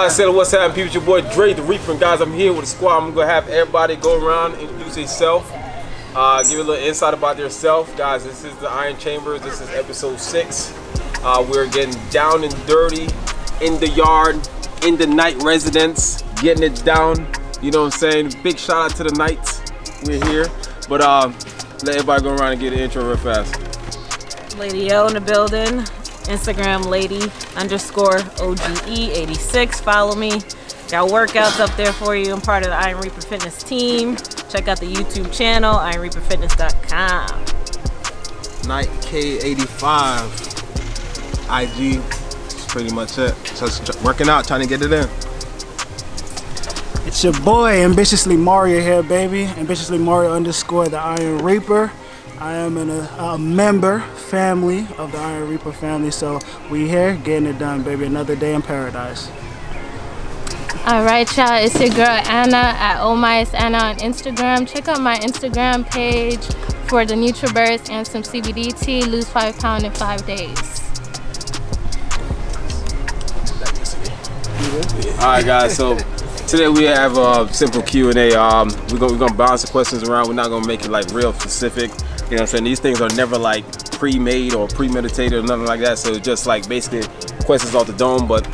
Guys, say what's happening, people? It's your boy Dre the Reaper, and guys, I'm here with the squad. I'm gonna have everybody go around, introduce themselves, give a little insight about themselves. Guys, this is the Iron Chambers. This is episode 6. We're getting down and dirty in the yard, in the night residence, getting it down. You know what I'm saying? Big shout out to the Knights. We're here, but let everybody go around and get an intro real fast. Lady O in the building. Instagram lady_OGE86. Follow me. Got workouts up there for you. I'm part of the Ironreaperfitness team. Check out the YouTube channel, Ironreaperfitness.com. Night K85 IG. That's pretty much it. Just working out, trying to get it in. It's your boy Ambitiously Mario here, baby. Ambitiously Mario _ the Iron Reaper. I am a member family of the Iron Reaper family, so we here getting it done, baby. Another day in paradise. All right, y'all. It's your girl Anna at Anna on Instagram. Check out my Instagram page for the NutriBurst and some CBD tea. Lose 5 pounds in 5 days. All right, guys. So today we have a simple Q&A. We're gonna bounce the questions around. We're not gonna make it like real specific. You know what I'm saying? These things are never like pre-made or premeditated or nothing like that. So it's just like basically questions off the dome. But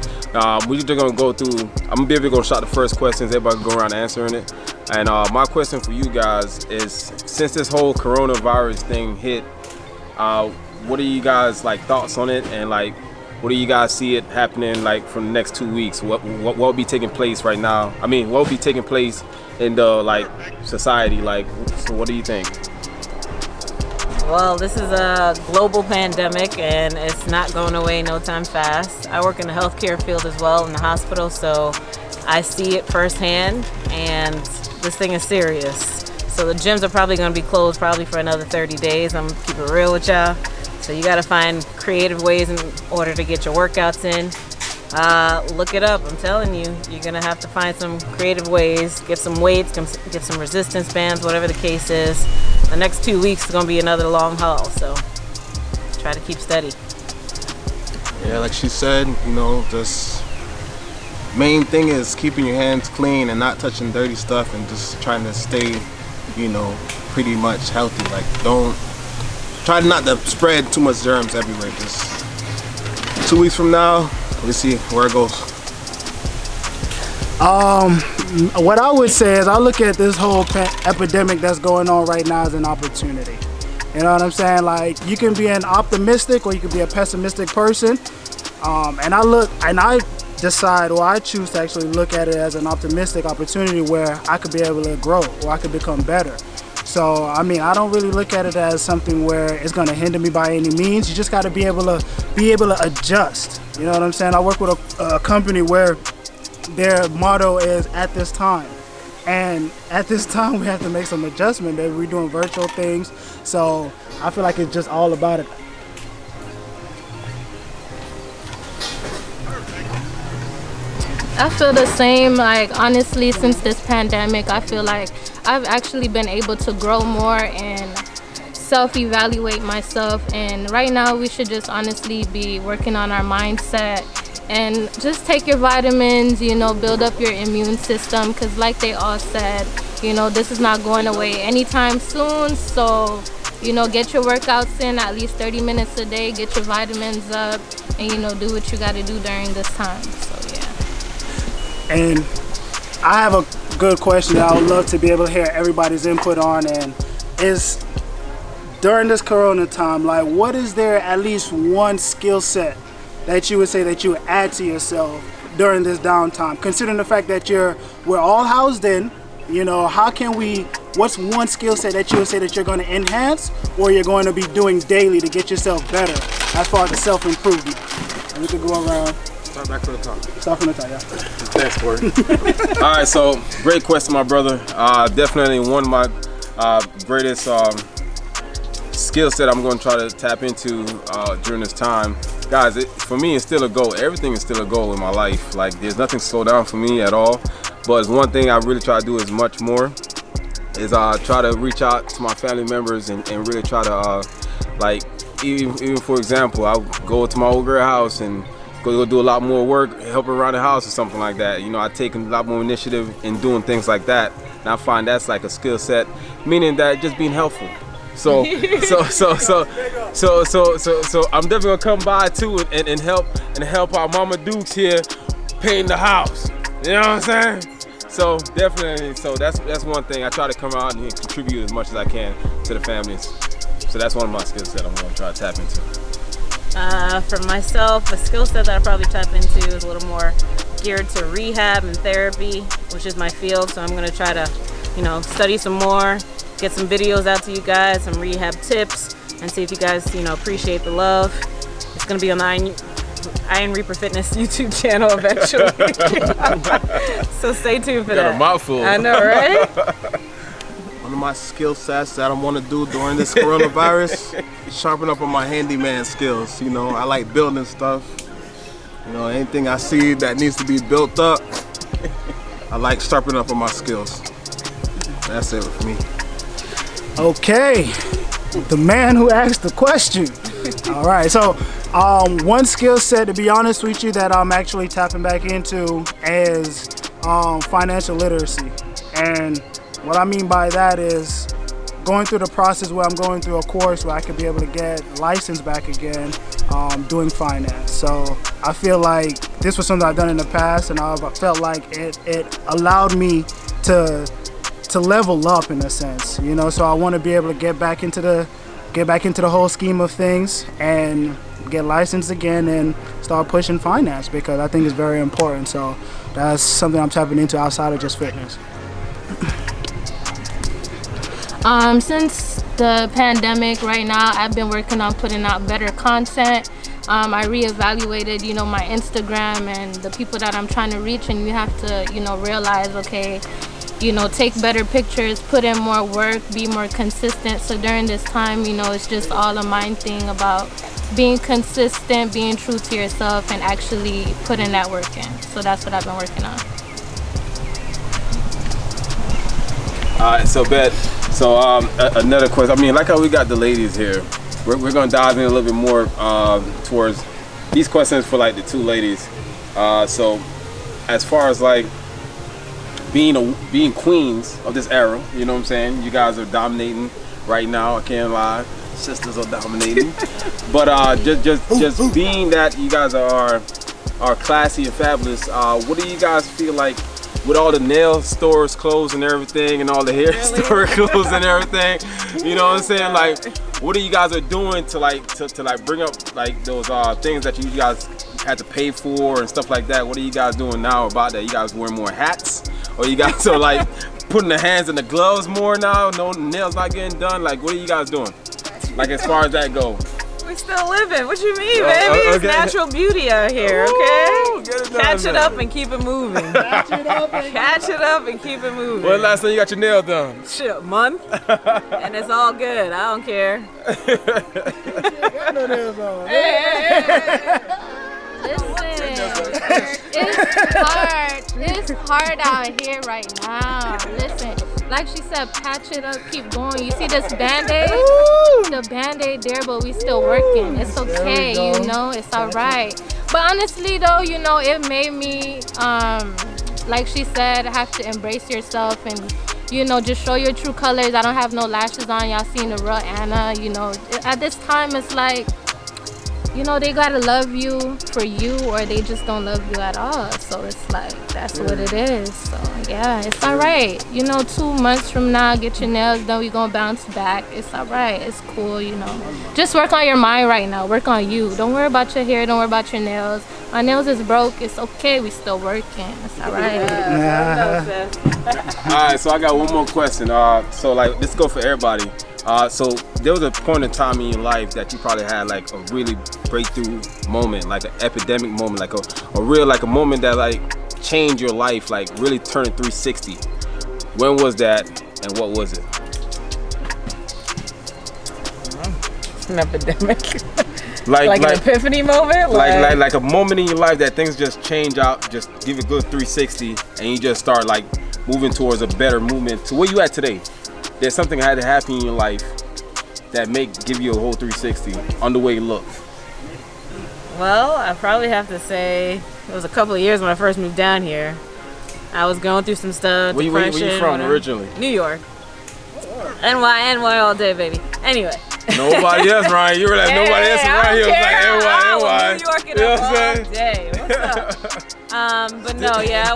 we're just gonna go through. I'm gonna be able to go shot the first questions. Everybody can go around answering it. And my question for you guys is, since this whole coronavirus thing hit, what are you guys like thoughts on it? And like, what do you guys see it happening like for the next 2 weeks? What will be taking place right now? I mean, what will be taking place in the like society? Like, so what do you think? Well, this is a global pandemic and it's not going away no time fast. I work in the healthcare field as well in the hospital, so I see it firsthand, and this thing is serious. So the gyms are probably going to be closed probably for another 30 days. I'm gonna keep it real with y'all. So you got to find creative ways in order to get your workouts in. Look it up. I'm telling you, you're going to have to find some creative ways. Get some weights, get some resistance bands, whatever the case is. The next 2 weeks is going to be another long haul, so try to keep steady. Yeah, like she said, you know, just main thing is keeping your hands clean and not touching dirty stuff, and just trying to stay, you know, pretty much healthy. Like, don't try not to spread too much germs everywhere. Just 2 weeks from now, let's see where it goes. What I would say is I look at this whole epidemic that's going on right now as an opportunity. You know what I'm saying? Like, you can be an optimistic or you can be a pessimistic person. And I decide, or I choose to actually look at it as an optimistic opportunity where I could be able to grow or I could become better. So, I mean, I don't really look at it as something where it's going to hinder me by any means. You just got to be able to adjust. You know what I'm saying? I work with a company where their motto is "at this time," and at this time we have to make some adjustment. Baby, we're doing virtual things, so I feel like it's just all about it. I feel the same. Like, honestly, since this pandemic, I feel like I've actually been able to grow more and self-evaluate myself. And right now, we should just honestly be working on our mindset and just take your vitamins, you know, build up your immune system. Because like they all said, you know, this is not going away anytime soon. So, you know, get your workouts in at least 30 minutes a day, get your vitamins up, and, you know, do what you got to do during this time. So, yeah. And I have a good question that I would love to be able to hear everybody's input on, and is during this corona time, like, what is there at least one skill set that you would say that you would add to yourself during this downtime, considering the fact that we're all housed in? You know, what's one skill set that you would say that you're going to enhance or you're going to be doing daily to get yourself better as far as the self-improvement? And we could go around. Start back from the top. Start from the top, yeah. Thanks, Corey. All right, so great question, my brother. Definitely one of my greatest skill set I'm going to try to tap into during this time. Guys, for me, it's still a goal. Everything is still a goal in my life. Like, there's nothing slow down for me at all. But it's one thing I really try to do is much more. Is try to reach out to my family members and really try to like, even for example, I'll go to my old girl house and go do a lot more work, help around the house or something like that. You know, I take a lot more initiative in doing things like that, and I find that's like a skill set, meaning that just being helpful. So I'm definitely gonna come by too and help our Mama Dukes here paint the house. You know what I'm saying? So definitely, so that's one thing. I try to come out and contribute as much as I can to the families. So that's one of my skill sets I'm gonna try to tap into. For myself, a skill set that I probably tap into is a little more geared to rehab and therapy, which is my field. So I'm gonna try to, study some more, get some videos out to you guys, some rehab tips, and see if you guys, appreciate the love. It's gonna be on the Ironreaperfitness YouTube channel eventually. So stay tuned for that. Got a mouthful. I know, right? One of my skill sets that I want to do during this coronavirus, sharpen up on my handyman skills. I like building stuff. Anything I see that needs to be built up, I like sharpening up on my skills. That's it for me. Okay, the man who asked the question. All right, so one skill set, to be honest with you, that I'm actually tapping back into is financial literacy. And what I mean by that is going through the process where I'm going through a course where I could be able to get licensed back again, doing finance. So I feel like this was something I've done in the past, and I felt like it allowed me to level up in a sense, So I want to be able to get back into the whole scheme of things and get licensed again and start pushing finance, because I think it's very important. So that's something I'm tapping into outside of just fitness. Since the pandemic right now, I've been working on putting out better content. I reevaluated, my Instagram and the people that I'm trying to reach, and you have to, realize, okay, take better pictures, put in more work, be more consistent. So during this time, it's just all a mind thing about being consistent, being true to yourself, and actually putting that work in. So that's what I've been working on. All right, so another question. I mean, like how we got the ladies here, we're gonna dive in a little bit more towards these questions for like the two ladies. So as far as like being queens of this era, you know what I'm saying? You guys are dominating right now. I can't lie, sisters are dominating. But just being that you guys are classy and fabulous, what do you guys feel like? With all the nail stores closed and everything, and all the hair stores closed and everything, you know what I'm saying? Like, what are you guys are doing to bring up like those things that you guys had to pay for and stuff like that? What are you guys doing now about that? You guys wearing more hats, or you guys are like putting the hands in the gloves more now? No nails not getting done. Like, what are you guys doing? Like, as far as that go? We still living. What you mean, baby? It's natural beauty out here, okay? Ooh, Catch it up and keep it moving. Catch it up and keep it moving. When last time you got your nails done? Shit, a month. And it's all good. I don't care. Got no nails on. It's hard out here right now. Listen, like she said, patch it up, keep going. You see this Band-Aid? The Band-Aid there, but we still working. It's okay, it's all right. But honestly though, it made me, like she said, have to embrace yourself and, just show your true colors. I don't have no lashes on. Y'all seen the real Anna, At this time, it's like, they gotta love you for you, or they just don't love you at all. So it's like, that's what it is. So yeah, it's all right. 2 months from now, get your nails done. We gonna bounce back. It's all right. It's cool. Just work on your mind right now. Work on you. Don't worry about your hair. Don't worry about your nails. My nails is broke. It's okay. We still working. It's all right. All right. So I got one more question. So like, let's go for everybody. So there was a point in time in your life that you probably had like a really breakthrough moment, like an epidemic moment, like a real, like a moment that like changed your life, like really turned 360. When was that, and what was it? An epidemic. Like an epiphany moment? Like a moment in your life that things just change out, just give a good 360, and you just start like moving towards a better movement to where you at today. There's something that had to happen in your life that give you a whole 360 on the way you look. Well, I probably have to say it was a couple of years when I first moved down here. I was going through some stuff. Where you from originally? New York. NY all day, baby. Anyway. Nobody else, Ryan. You were like, nobody else around here was like, NY. New York it up all day. What's up? But no, yeah,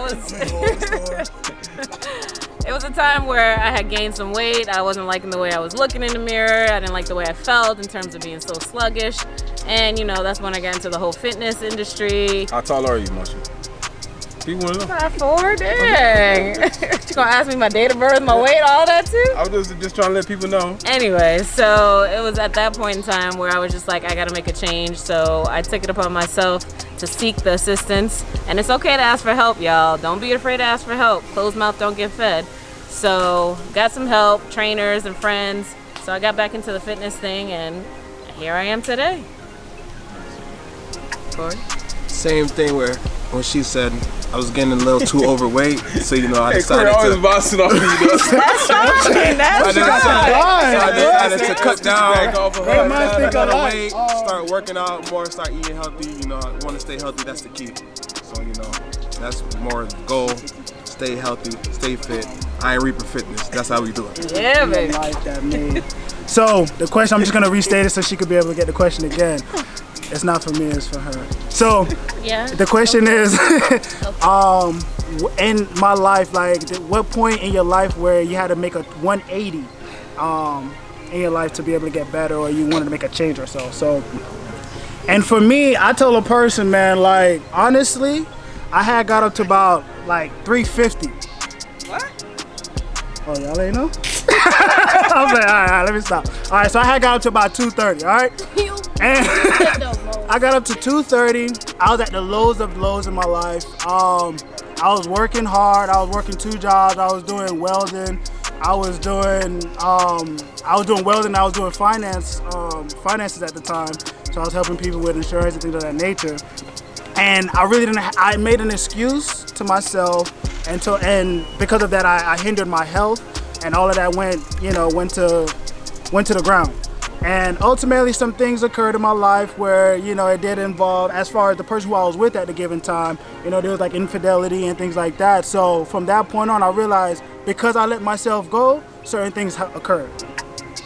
it was a time where I had gained some weight. I wasn't liking the way I was looking in the mirror. I didn't like the way I felt in terms of being so sluggish. And, you know, that's when I got into the whole fitness industry. How tall are you, Marsha? People want to know. 5'4", dang. You gonna ask me my date of birth, my weight, all that too? I was just trying to let people know. Anyway, so it was at that point in time where I was just like, I gotta make a change. So I took it upon myself to seek the assistance. And it's okay to ask for help, y'all. Don't be afraid to ask for help. Closed mouth don't get fed. So got some help, trainers and friends. So I got back into the fitness thing, and here I am today. Corey? Same thing where when she said I was getting a little too overweight, so you know I decided always to. bossing off you, though. That's fine. That's So I decided to cut down, Back off of They her. might think cut alike. weight, start working out more, start eating healthy. You know, I want to stay healthy. That's the key. So you know, that's more the goal. Stay healthy, stay fit. Ironreaperfitness. That's how we do it. Yeah, baby. Like that, man. So the question, I'm just gonna restate it so she could be able to get the question again. It's not for me, it's for her. So Yeah. the question is, in my life, like, what point in your life where you had to make a 180 in your life to be able to get better, or you wanted to make a change or so? So, and for me, I told a person, man, like, honestly, I had got up to about like 350. What? Oh, y'all ain't know? I was like, all right, let me stop. All right, so I had got up to about 230, all right? And I got up to 230. I was at the lows of lows in my life. I was working hard. I was working 2 jobs. I was doing welding. I was doing welding. I was doing finances at the time. So I was helping people with insurance and things of that nature. And I really didn't. I made an excuse to myself, and because of that, I hindered my health, and all of that went to the ground. And ultimately, some things occurred in my life where, you know, it did involve, as far as the person who I was with at the given time, you know, there was like infidelity and things like that. So from that point on, I realized because I let myself go, certain things occurred.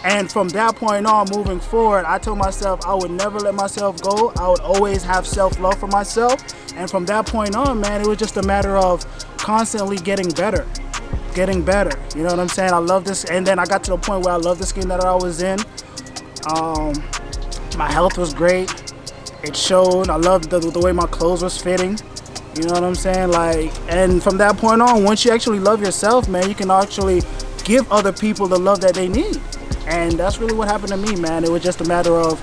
And from that point on, moving forward, I told myself I would never let myself go. I would always have self-love for myself. And from that point on, man, it was just a matter of constantly getting better. You know what I'm saying? I love this. And then I got to the point where I love the skin that I was in. My health was great. It showed. I loved the way my clothes was fitting. You know what I'm saying? Like, and from that point on, once you actually love yourself, man, you can actually give other people the love that they need. And that's really what happened to me, man. It was just a matter of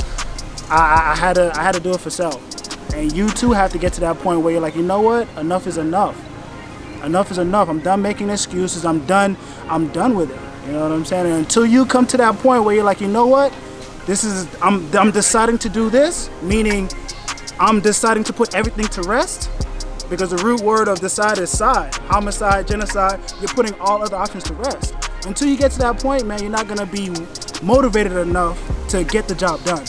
I had to do it for self. And you too have to get to that point where you're like, you know what? Enough is enough. Enough is enough. I'm done making excuses. I'm done with it. You know what I'm saying? And until you come to that point where you're like, you know what? I'm deciding to do this, meaning I'm deciding to put everything to rest, because the root word of decide is side, homicide, genocide. You're putting all other options to rest. Until you get to that point, man, you're not gonna be motivated enough to get the job done.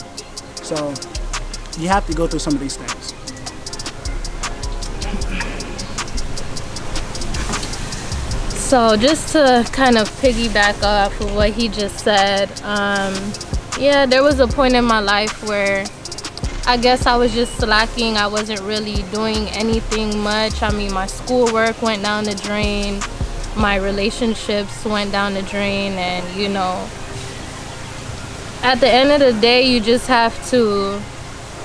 So you have to go through some of these things. So just to kind of piggyback off of what he just said, yeah, there was a point in my life where I guess I was just slacking. I wasn't really doing anything much. I mean, my schoolwork went down the drain. My relationships went down the drain. And, you know, at the end of the day, you just have to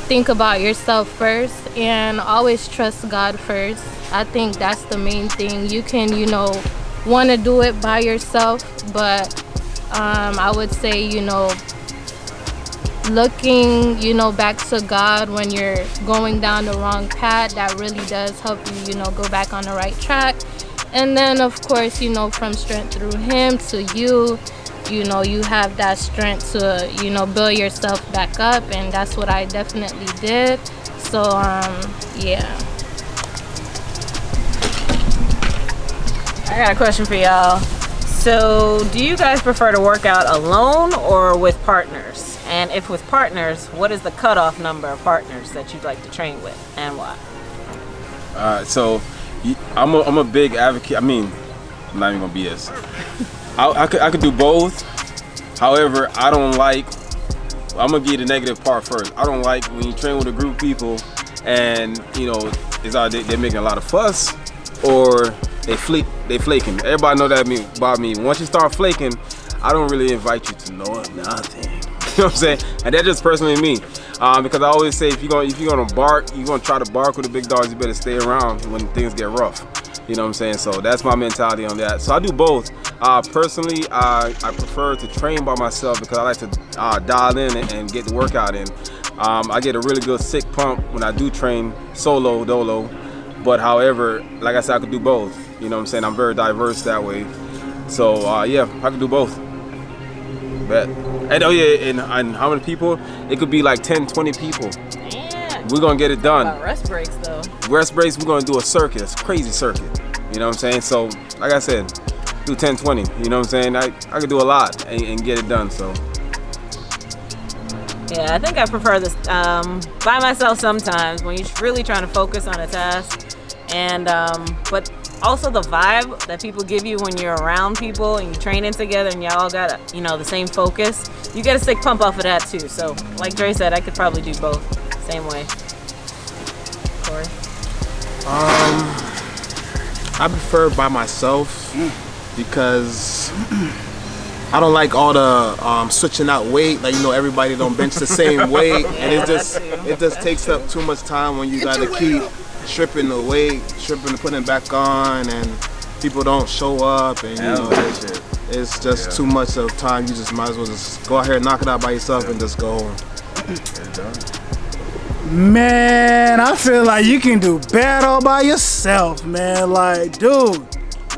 think about yourself first and always trust God first. I think that's the main thing. You can, you know, want to do it by yourself, but I would say, you know, looking, you know, back to God when you're going down the wrong path, that really does help you, you know, go back on the right track. And then, of course, you know, from strength through Him to you know, you have that strength to, you know, build yourself back up. And that's what I definitely did. So, yeah. I got a question for y'all. So, do you guys prefer to work out alone or with partners? And if with partners, what is the cutoff number of partners that you'd like to train with, and why? So I'm a big advocate. I mean, I'm not even gonna BS. I could do both. However, I don't like. I'm gonna give you the negative part first. I don't like when you train with a group of people, and it's either they're making a lot of fuss, or they flaking. Everybody know that about me. Once you start flaking, I don't really invite you to know nothing. You know what I'm saying? And that's just personally me. Because I always say if you're gonna bark, you're gonna try to bark with the big dogs, you better stay around when things get rough. You know what I'm saying? So that's my mentality on that. So I do both. Personally, I prefer to train by myself because I like to dial in and get the workout in. I get a really good sick pump when I do train solo, dolo. But however, like I said, I could do both. You know what I'm saying? I'm very diverse that way. So yeah, I can do both. Bet. And oh yeah, and how many people? It could be like 10, 20 people. Yeah. We're gonna get it done. About rest breaks though. Rest breaks, we're gonna do a circuit, a crazy circuit. You know what I'm saying? So, like I said, do 10, 20. You know what I'm saying? I could do a lot and get it done. So. Yeah, I think I prefer this by myself sometimes when you're really trying to focus on a task, and but also the vibe that people give you when you're around people and you're training together and y'all got the same focus. You get a sick pump off of that too. So, like Dre said, I could probably do both, same way. Corey? I prefer by myself because I don't like all the switching out weight. Like everybody don't bench the same weight, and it just takes up too much time when you gotta keep stripping the weight, putting it back on, and people don't show up, and it's just too much of time. You just might as well just go out here and knock it out by yourself and just go home. Man, I feel like you can do bad all by yourself, man. Like, dude,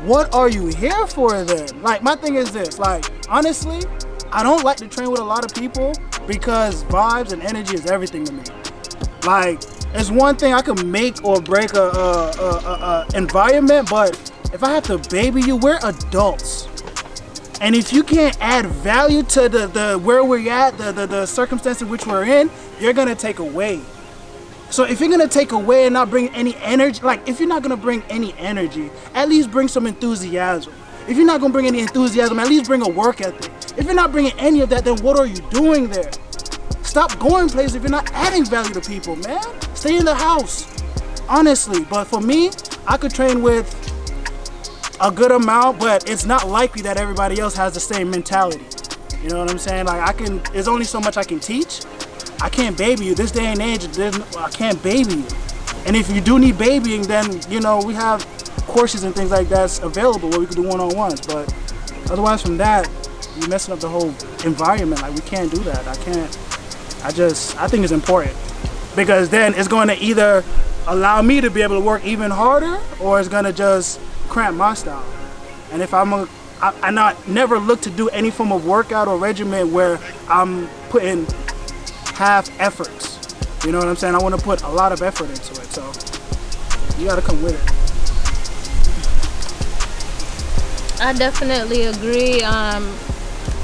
what are you here for then? Like, my thing is this, like, honestly, I don't like to train with a lot of people because vibes and energy is everything to me. Like, it's one thing I can make or break a environment, but if I have to baby you, we're adults. And if you can't add value to the where we're at, the circumstance in which we're in, you're gonna take away. So if you're gonna take away and not bring any energy, like if you're not gonna bring any energy, at least bring some enthusiasm. If you're not gonna bring any enthusiasm, at least bring a work ethic. If you're not bringing any of that, then what are you doing there? Stop going places if you're not adding value to people, man. Stay in the house, honestly. But for me, I could train with a good amount, but it's not likely that everybody else has the same mentality. You know what I'm saying? Like there's only so much I can teach. I can't baby you. This day and age, I can't baby you. And if you do need babying, then we have courses and things like that available where we can do one-on-ones. But otherwise from that, you're messing up the whole environment. Like we can't do that. I think it's important because then it's going to either allow me to be able to work even harder, or it's going to just cramp my style. And if I never look to do any form of workout or regimen where I'm putting half efforts. You know what I'm saying? I want to put a lot of effort into it, so you got to come with it. I definitely agree.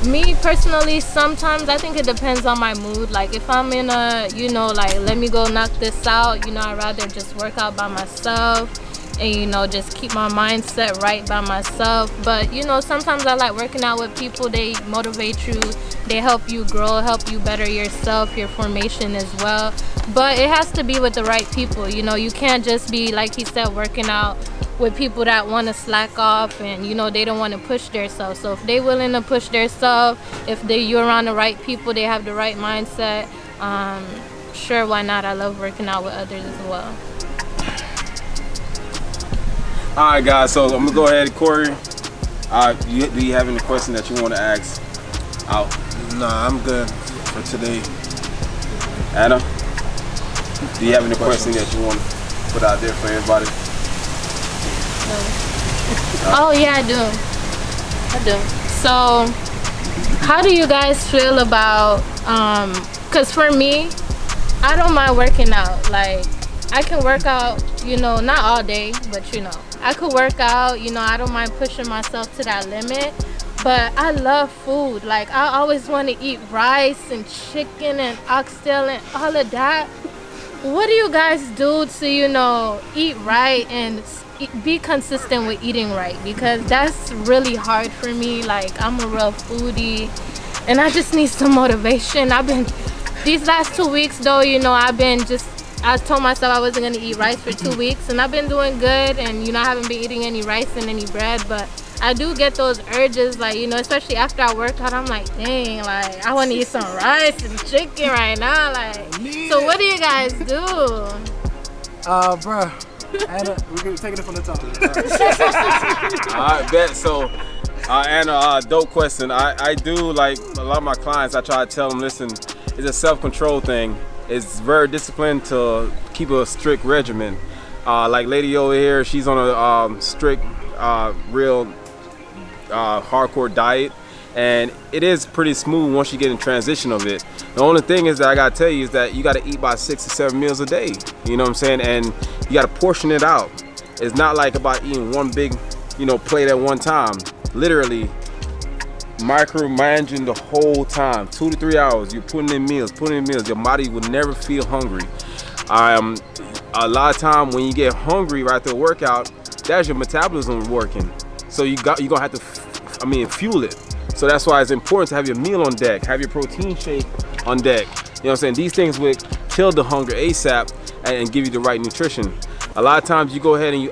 Me personally, sometimes I think it depends on my mood. Like if I'm in a, like let me go knock this out, I'd rather just work out by myself and, just keep my mindset right by myself. But, sometimes I like working out with people. They motivate you. They help you grow, help you better yourself, your formation as well. But it has to be with the right people. You can't just be, like he said, working out with people that want to slack off and they don't want to push themselves. So if they're willing to push themselves, if you're around the right people, they have the right mindset, sure, why not? I love working out with others as well. All right, guys. So I'm gonna go ahead, Corey. Do you have any questions that you want to ask out? Nah, I'm good for today. Anna, do you have any questions that you want to put out there for everybody? Oh yeah, I do. So how do you guys feel about because for me, I don't mind working out. Like I can work out, not all day, but I could work out, I don't mind pushing myself to that limit. But I love food. Like, I always want to eat rice and chicken and oxtail and all of that. What do you guys do to, eat right and be consistent with eating right? Because that's really hard for me. Like, I'm a real foodie and I just need some motivation. These last 2 weeks though, I told myself I wasn't gonna eat rice for 2 weeks, and I've been doing good, and I haven't been eating any rice and any bread, but I do get those urges, like, especially after I work out, I'm like, dang, like, I want to eat some rice and chicken right now, like, so what do you guys do? Bruh, Anna, we're gonna take it from the top. I bet. So, Anna, dope question. I do, like a lot of my clients, I try to tell them, listen, it's a self-control thing. It's very disciplined to keep a strict regimen. Like lady over here, she's on a strict, real hardcore diet, and it is pretty smooth once you get in transition of it. The only thing is that I gotta tell you is that you gotta eat by 6 to 7 meals a day. You know what I'm saying? And you gotta portion it out. It's not like about eating one big, plate at one time. Literally micromanaging the whole time. 2 to 3 hours. You're putting in meals. Your body will never feel hungry. A lot of time when you get hungry right after a workout, that's your metabolism working. So you're gonna have to, fuel it. So that's why it's important to have your meal on deck, have your protein shake on deck. You know what I'm saying? These things would kill the hunger ASAP and give you the right nutrition. A lot of times you go ahead and you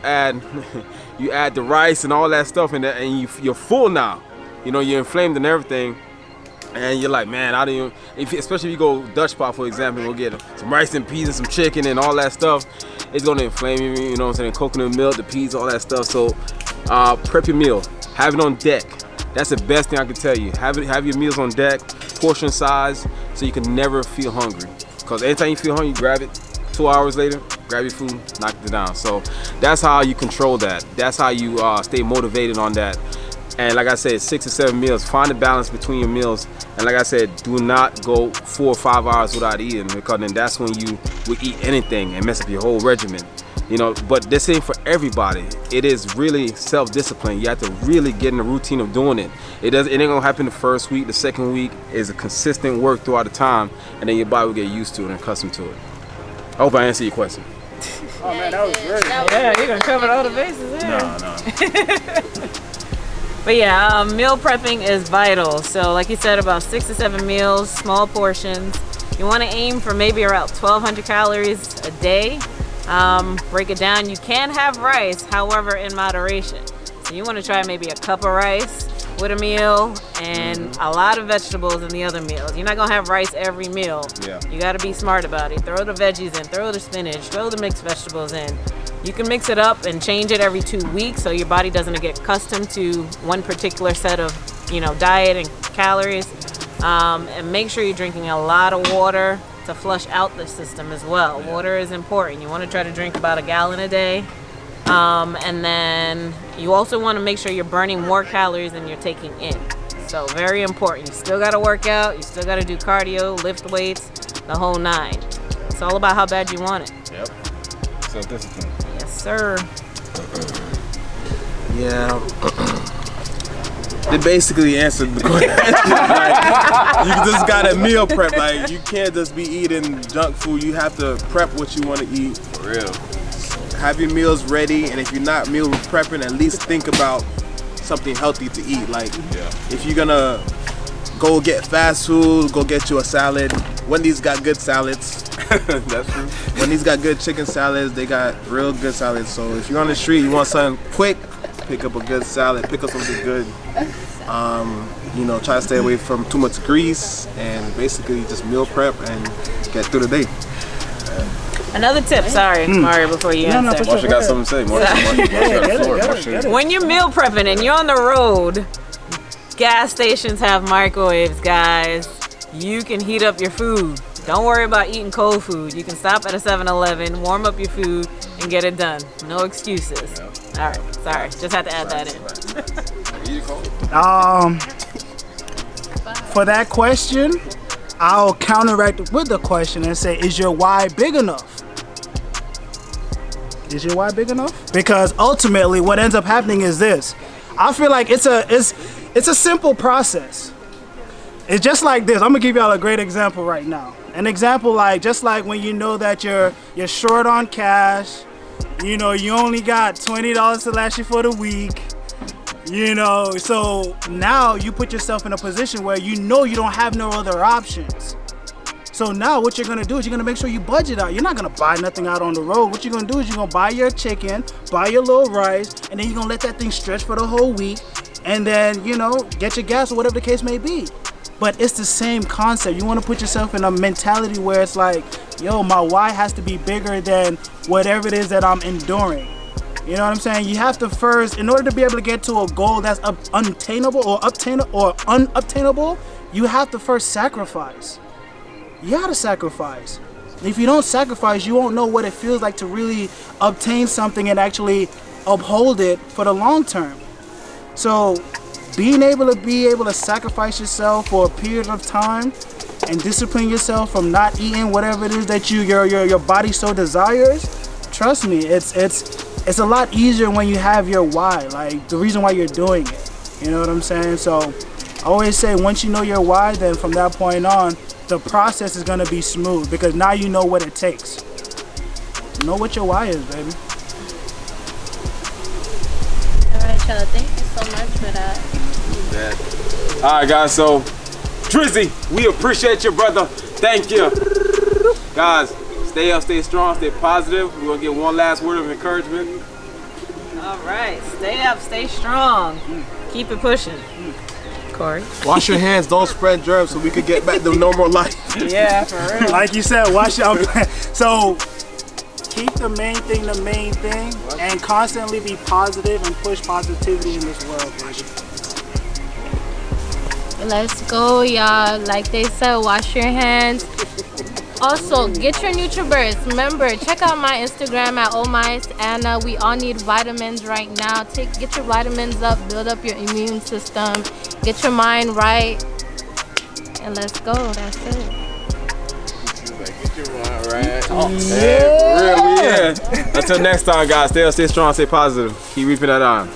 add the rice and all that stuff in there, and you're full now. You're inflamed and everything, and you're like, man, especially if you go Dutch pot, for example, go get some rice and peas and some chicken and all that stuff, it's gonna inflame you, you know what I'm saying? Coconut milk, the peas, all that stuff. So prep your meal, have it on deck. That's the best thing I can tell you. Have your meals on deck, portion size, so you can never feel hungry. Because anytime you feel hungry, you grab it. 2 hours later, grab your food, knock it down. So that's how you control that. That's how you stay motivated on that. And like I said, 6 to 7 meals. Find a balance between your meals. And like I said, do not go 4 or 5 hours without eating, because then that's when you would eat anything and mess up your whole regimen. But this ain't for everybody. It is really self-discipline. You have to really get in the routine of doing it. It ain't gonna happen the first week. The second week is a consistent work throughout the time, and then your body will get used to it and accustomed to it. I hope I answered your question. Oh man, that was great. Yeah, you're gonna cover all the bases there. No. But yeah, meal prepping is vital. So like you said, about 6 to 7 meals, small portions. You want to aim for maybe around 1,200 calories a day. Break it down. You can have rice, however, in moderation. So you want to try maybe a cup of rice with a meal and a lot of vegetables in the other meals. You're not gonna have rice every meal. Yeah. You got to be smart about it. Throw the veggies in, throw the spinach, throw the mixed vegetables in. You can mix it up and change it every 2 weeks, so your body doesn't get accustomed to one particular set of, diet and calories. And make sure you're drinking a lot of water to flush out the system as well. Water is important. You want to try to drink about 1 gallon a day. And then you also want to make sure you're burning more calories than you're taking in. So very important. You still got to work out. You still got to do cardio, lift weights, the whole 9. It's all about how bad you want it. Yep. Self-discipline. Yes, sir. Yeah. They basically answered the question. You just gotta meal prep. Like, you can't just be eating junk food. You have to prep what you want to eat. For real. Have your meals ready, and if you're not meal prepping, at least think about something healthy to eat. Like, if you're gonna go get fast food, go get you a salad. Wendy's got good salads. That's true. Wendy's got good chicken salads. They got real good salads. So if you're on the street, you want something quick, pick up a good salad. Pick up something good. Try to stay away from too much grease, and basically just meal prep and get through the day. Another tip, sorry, Mario, before you answer. Marsha got something to say. Marsha. When you're meal prepping and you're on the road, gas stations have microwaves, guys. You can heat up your food. Don't worry about eating cold food. You can stop at a 7-Eleven, warm up your food, and get it done. No excuses. All right, sorry, just had to add that in. For that question, I'll counteract with the question and say, is your why big enough? Is your why big enough? Because ultimately what ends up happening is this. I feel like it's It's a simple process. It's just like this. I'm gonna give y'all a great example right now. An example like just like when you know that you're short on cash, you know, you only got $20 to last you for the week, you know, so now you put yourself in a position where you know you don't have no other options. So now what you're gonna do is you're gonna make sure you budget out. You're not gonna buy nothing out on the road. What you're gonna do is you're gonna buy your chicken, buy your little rice, and then you're gonna let that thing stretch for the whole week, and then, you know, get your gas or whatever the case may be. But it's the same concept. You want to put yourself in a mentality where it's like, yo, my why has to be bigger than whatever it is that I'm enduring. You know what I'm saying? You have to first, in order to be able to get to a goal that's unattainable or unobtainable, you have to first sacrifice. You gotta sacrifice. If you don't sacrifice, you won't know what it feels like to really obtain something and actually uphold it for the long term. So being able to sacrifice yourself for a period of time and discipline yourself from not eating whatever it is that your body so desires, trust me, it's a lot easier when you have your why, like the reason why you're doing it. You know what I'm saying? So I always say once you know your why, then from that point on, the process is gonna be smooth because now you know what it takes. Know what your why is, baby. All right, y'all. Thank you so much for that. All right, guys. So, Drizzy, we appreciate you, brother. Thank you, guys. Stay up, stay strong, stay positive. We're gonna get one last word of encouragement. All right, stay up, stay strong. Keep it pushing. Corey. Wash your hands, don't spread germs so we could get back to normal life. Yeah, for real. Like you said, wash your So keep the main thing, and constantly be positive and push positivity in this world, baby. Let's go, y'all. Like they said, wash your hands. Also, get your NutriBurst. Remember, check out my Instagram at @ohmysanna. We all need vitamins right now. Get your vitamins up, build up your immune system, get your mind right, and let's go. That's it. Get your mind right. Oh, yeah. For real, we in. Until next time, guys. Stay up, stay strong, stay positive. Keep reaping that on.